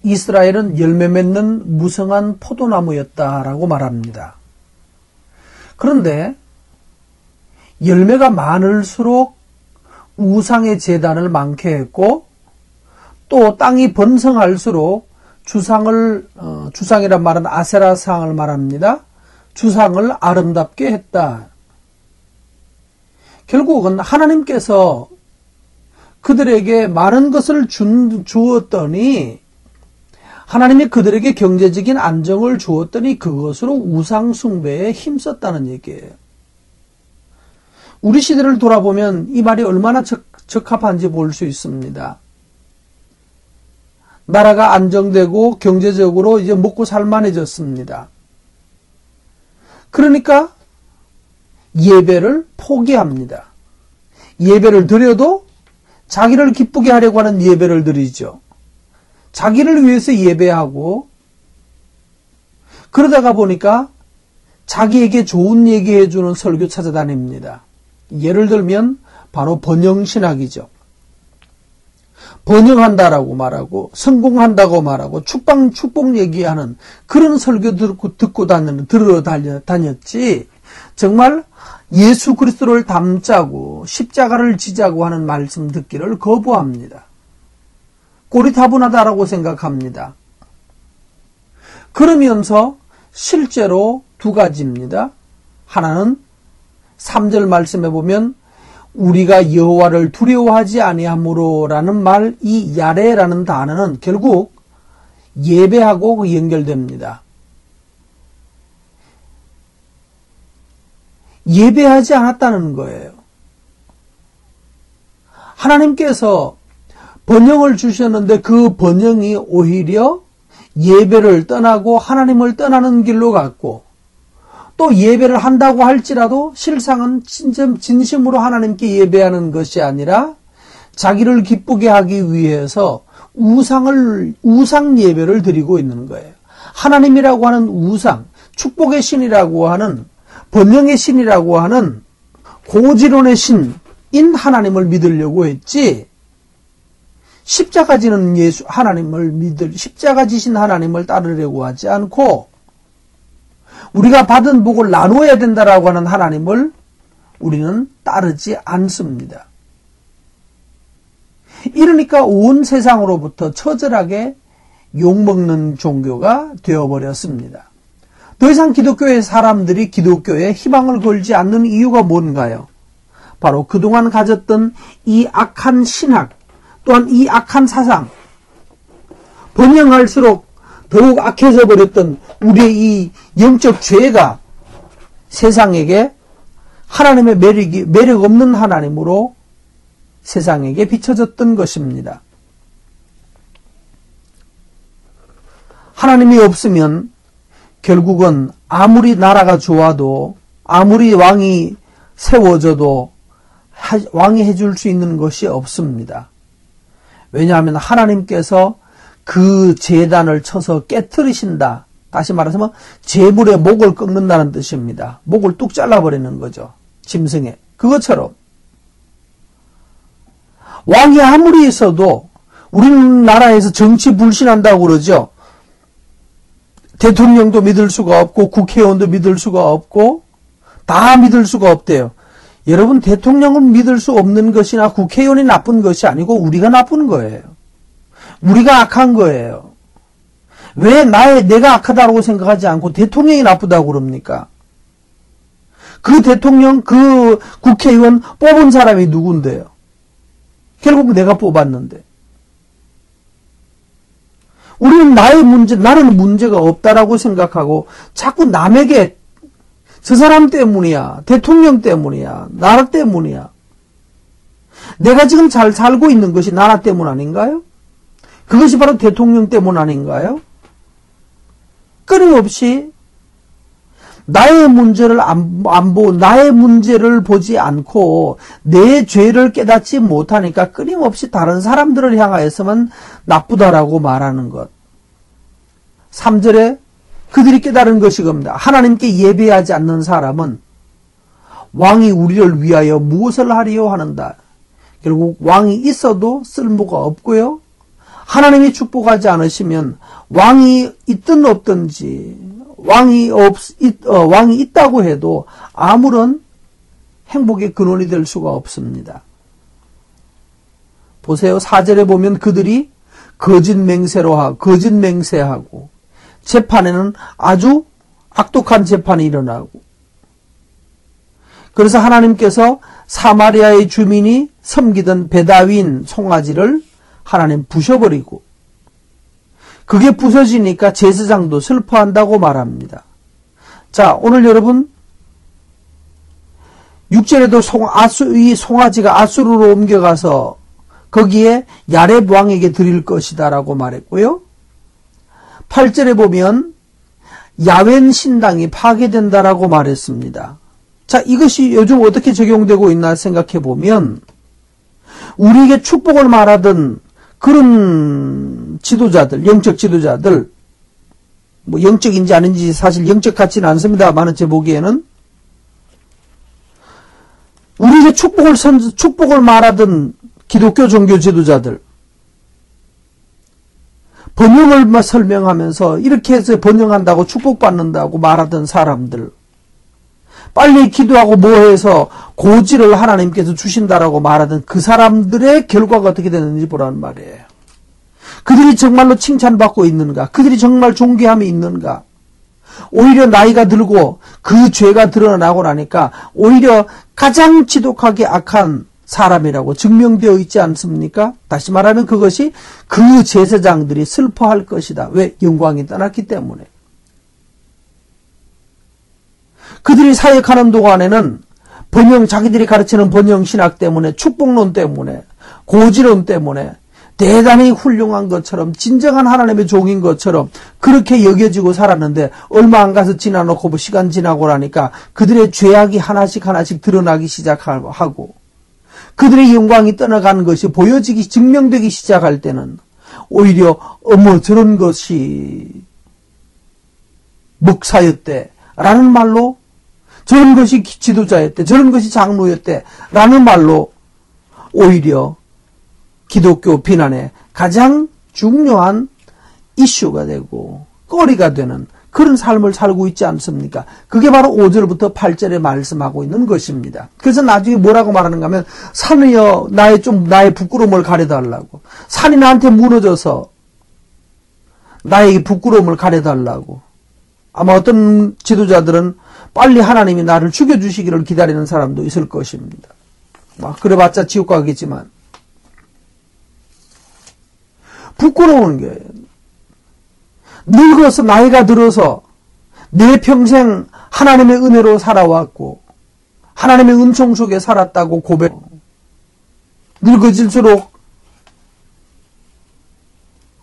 이스라엘은 열매 맺는 무성한 포도나무였다라고 말합니다. 그런데 열매가 많을수록 우상의 제단을 많게 했고 또 땅이 번성할수록 주상이란 말은 아세라상을 말합니다. 주상을 아름답게 했다. 결국은 하나님께서 그들에게 많은 것을 주었더니 하나님이 그들에게 경제적인 안정을 주었더니 그것으로 우상 숭배에 힘썼다는 얘기예요. 우리 시대를 돌아보면 이 말이 얼마나 적합한지 볼 수 있습니다. 나라가 안정되고 경제적으로 이제 먹고 살만해졌습니다. 그러니까 예배를 포기합니다. 예배를 드려도 자기를 기쁘게 하려고 하는 예배를 드리죠. 자기를 위해서 예배하고 그러다가 보니까 자기에게 좋은 얘기해주는 설교 찾아다닙니다. 예를 들면 바로 번영신학이죠. 번영한다라고 말하고 성공한다고 말하고 축복 얘기하는 그런 설교 들어 다녔지 정말 예수 그리스도를 닮자고 십자가를 지자고 하는 말씀 듣기를 거부합니다. 꼬리타분하다라고 생각합니다. 그러면서 실제로 두 가지입니다. 하나는 3절 말씀에 보면 우리가 여호와를 두려워하지 아니하므로라는 말, 이 야레라는 단어는 결국 예배하고 연결됩니다. 예배하지 않았다는 거예요. 하나님께서 번영을 주셨는데 그 번영이 오히려 예배를 떠나고 하나님을 떠나는 길로 갔고 또 예배를 한다고 할지라도 실상은 진심으로 하나님께 예배하는 것이 아니라 자기를 기쁘게 하기 위해서 우상 예배를 드리고 있는 거예요. 하나님이라고 하는 우상, 축복의 신이라고 하는 번영의 신이라고 하는 고지론의 신인 하나님을 믿으려고 했지 십자가 지는 십자가 지신 하나님을 따르려고 하지 않고 우리가 받은 복을 나누어야 된다라고 하는 하나님을 우리는 따르지 않습니다. 이러니까 온 세상으로부터 처절하게 욕먹는 종교가 되어버렸습니다. 더 이상 기독교의 사람들이 기독교에 희망을 걸지 않는 이유가 뭔가요? 바로 그동안 가졌던 이 악한 신학, 또한 이 악한 사상, 번영할수록 더욱 악해져 버렸던 우리의 이 영적 죄가 세상에게 하나님의 매력 없는 하나님으로 세상에게 비춰졌던 것입니다. 하나님이 없으면 결국은 아무리 나라가 좋아도 아무리 왕이 세워져도 왕이 해줄 수 있는 것이 없습니다. 왜냐하면 하나님께서 그 제단을 쳐서 깨트리신다. 다시 말해서 제물의 목을 꺾는다는 뜻입니다. 목을 뚝 잘라버리는 거죠. 짐승에. 그것처럼 왕이 아무리 있어도 우리나라에서 정치 불신한다고 그러죠. 대통령도 믿을 수가 없고 국회의원도 믿을 수가 없고 다 믿을 수가 없대요. 여러분, 대통령을 믿을 수 없는 것이나 국회의원이 나쁜 것이 아니고 우리가 나쁜 거예요. 우리가 악한 거예요. 왜 내가 악하다고 생각하지 않고 대통령이 나쁘다고 그럽니까? 그 대통령, 그 국회의원 뽑은 사람이 누군데요? 결국 내가 뽑았는데. 우리는 나는 문제가 없다라고 생각하고 자꾸 남에게 저 사람 때문이야, 대통령 때문이야, 나라 때문이야. 내가 지금 잘 살고 있는 것이 나라 때문 아닌가요? 그것이 바로 대통령 때문 아닌가요? 끊임없이 나의 문제를 나의 문제를 보지 않고 내 죄를 깨닫지 못하니까 끊임없이 다른 사람들을 향하여서만 나쁘다라고 말하는 것. 3절에 그들이 깨달은 것이 겁니다. 하나님께 예배하지 않는 사람은 왕이 우리를 위하여 무엇을 하리요 하는다. 결국 왕이 있어도 쓸모가 없고요. 하나님이 축복하지 않으시면 왕이 있든 없든지 왕이 있다고 해도 아무런 행복의 근원이 될 수가 없습니다. 보세요. 4절에 보면 그들이 거짓 맹세하고 재판에는 아주 악독한 재판이 일어나고, 그래서 하나님께서 사마리아의 주민이 섬기던 베다윈 송아지를 하나님 부셔버리고, 그게 부서지니까 제사장도 슬퍼한다고 말합니다. 자, 오늘 여러분 6절에도 이 송아지가 아수르로 옮겨가서 거기에 야렙 왕에게 드릴 것이다 라고 말했고요. 8절에 보면 야웬 신당이 파괴된다라고 말했습니다. 자, 이것이 요즘 어떻게 적용되고 있나 생각해 보면, 우리에게 축복을 말하던 그런 지도자들, 영적 지도자들, 뭐 영적인지 아닌지 사실 영적 같지는 않습니다만 제 보기에는 우리에게 축복을 말하던 기독교 종교 지도자들, 번영을 설명하면서 이렇게 해서 번영한다고 축복받는다고 말하던 사람들, 빨리 기도하고 뭐해서 고지를 하나님께서 주신다라고 말하던 그 사람들의 결과가 어떻게 되는지 보라는 말이에요. 그들이 정말로 칭찬받고 있는가? 그들이 정말 존귀함이 있는가? 오히려 나이가 들고 그 죄가 드러나고 나니까 오히려 가장 지독하게 악한 사람이라고 증명되어 있지 않습니까? 다시 말하면 그것이 그 제사장들이 슬퍼할 것이다. 왜? 영광이 떠났기 때문에. 그들이 사역하는 동안에는 자기들이 가르치는 번영 신학 때문에, 축복론 때문에, 고지론 때문에 대단히 훌륭한 것처럼, 진정한 하나님의 종인 것처럼 그렇게 여겨지고 살았는데, 얼마 안 가서 지나놓고 시간 지나고 나니까 그들의 죄악이 하나씩 드러나기 시작하고, 그들의 영광이 떠나가는 것이 증명되기 시작할 때는 오히려 저런 것이 목사였대 라는 말로, 저런 것이 지도자였대, 저런 것이 장로였대 라는 말로 오히려 기독교 비난의 가장 중요한 이슈가 되고 거리가 되는 그런 삶을 살고 있지 않습니까? 그게 바로 5절부터 8절에 말씀하고 있는 것입니다. 그래서 나중에 뭐라고 말하는가 하면, 산이여 나의 부끄러움을 가려달라고, 산이 나한테 무너져서 나의 부끄러움을 가려달라고. 아마 어떤 지도자들은 빨리 하나님이 나를 죽여주시기를 기다리는 사람도 있을 것입니다. 그래봤자 지옥 가겠지만, 부끄러운 게, 늙어서 나이가 들어서 내 평생 하나님의 은혜로 살아왔고 하나님의 은총 속에 살았다고 고백, 늙어질수록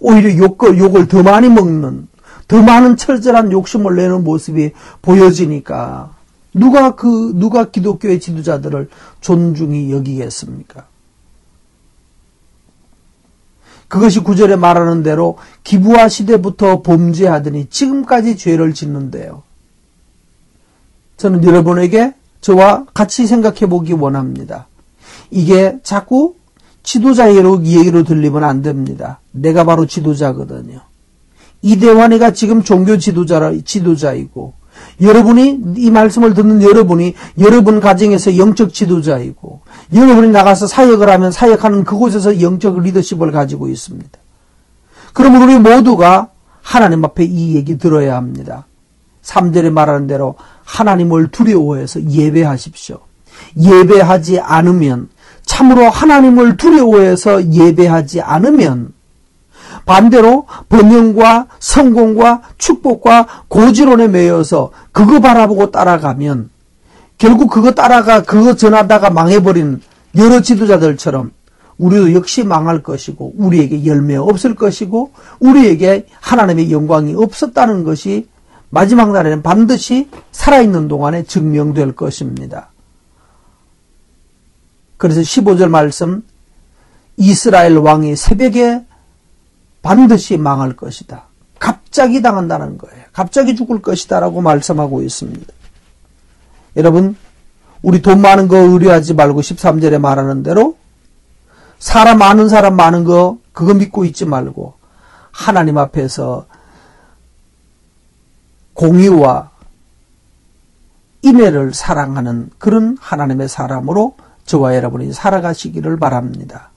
오히려 욕을 더 많이 먹는, 더 많은 철저한 욕심을 내는 모습이 보여지니까 누가 기독교의 지도자들을 존중히 여기겠습니까? 그것이 9절에 말하는 대로 기브아 시대부터 범죄하더니 지금까지 죄를 짓는데요. 저는 여러분에게 저와 같이 생각해 보기 원합니다. 이게 자꾸 지도자 얘기로 들리면 안 됩니다. 내가 바로 지도자거든요. 이대환이가 지금 종교 지도자이고, 여러분이, 이 말씀을 듣는 여러분이 여러분 가정에서 영적 지도자이고, 여러분이 나가서 사역을 하면 사역하는 그곳에서 영적 리더십을 가지고 있습니다. 그러면 우리 모두가 하나님 앞에 이 얘기 들어야 합니다. 3절에 말하는 대로 하나님을 두려워해서 예배하십시오. 예배하지 않으면, 참으로 하나님을 두려워해서 예배하지 않으면 반대로 번영과 성공과 축복과 고지론에 매여서 그거 바라보고 따라가면 결국 그거 전하다가 망해버린 여러 지도자들처럼 우리도 역시 망할 것이고, 우리에게 열매 없을 것이고, 우리에게 하나님의 영광이 없었다는 것이 마지막 날에는 반드시 살아있는 동안에 증명될 것입니다. 그래서 15절 말씀, 이스라엘 왕이 새벽에 반드시 망할 것이다. 갑자기 당한다는 거예요. 갑자기 죽을 것이다 라고 말씀하고 있습니다. 여러분, 우리 돈 많은 거 의뢰하지 말고 13절에 말하는 대로 사람 많은 거 그거 믿고 있지 말고 하나님 앞에서 공의와 인애를 사랑하는 그런 하나님의 사람으로 저와 여러분이 살아가시기를 바랍니다.